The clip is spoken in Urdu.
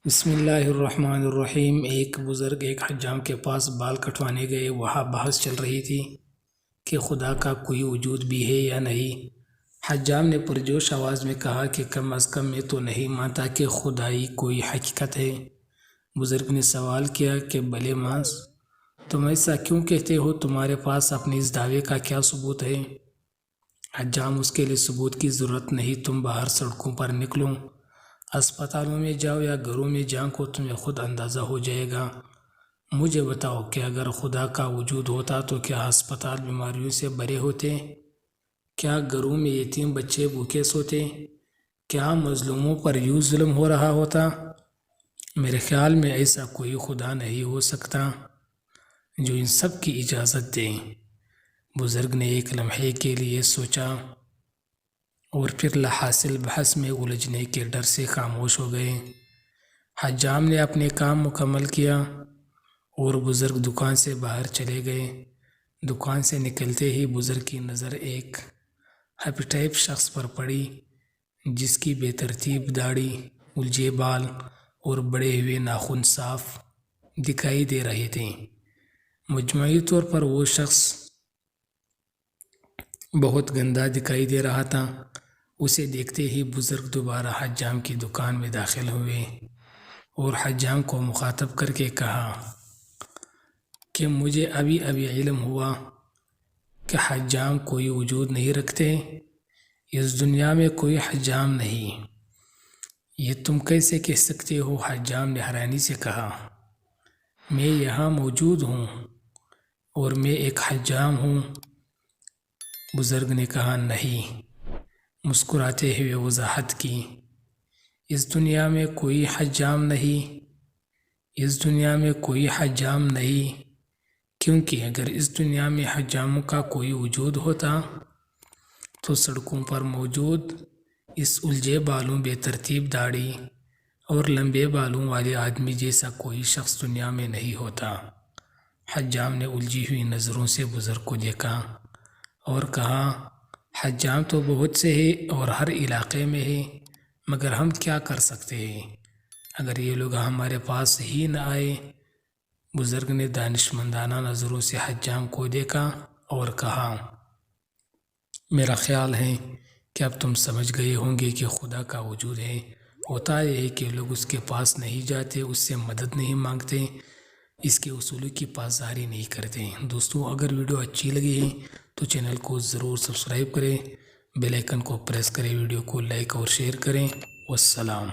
بسم اللہ الرحمن الرحیم۔ ایک بزرگ ایک حجام کے پاس بال کٹوانے گئے۔ وہاں بحث چل رہی تھی کہ خدا کا کوئی وجود بھی ہے یا نہیں۔ حجام نے پرجوش آواز میں کہا کہ کم از کم میں تو نہیں مانتا کہ خدائی کوئی حقیقت ہے۔ بزرگ نے سوال کیا کہ بھلے مانس، تم ایسا کیوں کہتے ہو؟ تمہارے پاس اپنے اس دعوے کا کیا ثبوت ہے؟ حجام: اس کے لیے ثبوت کی ضرورت نہیں، تم باہر سڑکوں پر نکلو، اسپتالوں میں جاؤ یا گھروں میں جھانکو، تمہیں خود اندازہ ہو جائے گا۔ مجھے بتاؤ کہ اگر خدا کا وجود ہوتا تو کیا ہسپتال بیماریوں سے بھرے ہوتے؟ کیا گھروں میں یتیم بچے بھوکے سوتے؟ کیا مظلوموں پر یوں ظلم ہو رہا ہوتا؟ میرے خیال میں ایسا کوئی خدا نہیں ہو سکتا جو ان سب کی اجازت دے۔ بزرگ نے ایک لمحے کے لیے سوچا اور پھر لاحاصل بحث میں الجھنے کے ڈر سے خاموش ہو گئے۔ حجام نے اپنے کام مکمل کیا اور بزرگ دکان سے باہر چلے گئے۔ دکان سے نکلتے ہی بزرگ کی نظر ایک ہپی ٹائپ شخص پر پڑی جس کی بے ترتیب داڑھی، الجھے بال اور بڑے ہوئے ناخن صاف دکھائی دے رہے تھے۔ مجموعی طور پر وہ شخص بہت گندا دکھائی دے رہا تھا۔ اسے دیکھتے ہی بزرگ دوبارہ حجام کی دکان میں داخل ہوئے اور حجام کو مخاطب کر کے کہا کہ مجھے ابھی علم ہوا کہ حجام کوئی وجود نہیں رکھتے، اس دنیا میں کوئی حجام نہیں۔ یہ تم کیسے کہہ سکتے ہو؟ حجام نے حیرانی سے کہا۔ میں یہاں موجود ہوں اور میں ایک حجام ہوں۔ بزرگ نے کہا نہیں، مسکراتے ہوئے وضاحت کی، اس دنیا میں کوئی حجام نہیں، اس دنیا میں کوئی حجام نہیں، کیونکہ اگر اس دنیا میں حجاموں کا کوئی وجود ہوتا تو سڑکوں پر موجود اس الجھے بالوں، بے ترتیب داڑھی اور لمبے بالوں والے آدمی جیسا کوئی شخص دنیا میں نہیں ہوتا۔ حجام نے الجھی ہوئی نظروں سے بزرگ کو دیکھا اور کہا، حجام تو بہت سے ہیں اور ہر علاقے میں ہیں، مگر ہم کیا کر سکتے ہیں اگر یہ لوگ ہمارے پاس ہی نہ آئے؟ بزرگ نے دانشمندانہ نظروں سے حجام کو دیکھا اور کہا، میرا خیال ہے کہ اب تم سمجھ گئے ہوں گے کہ خدا کا وجود ہے۔ ہوتا یہ ہے کہ لوگ اس کے پاس نہیں جاتے، اس سے مدد نہیں مانگتے، اس کے اصولوں کی پاسداری نہیں کرتے۔ دوستو، اگر ویڈیو اچھی لگی ہے تو چینل کو ضرور سبسکرائب کریں، بیل آئیکن کو پریس کریں، ویڈیو کو لائک اور شیئر کریں۔ والسلام۔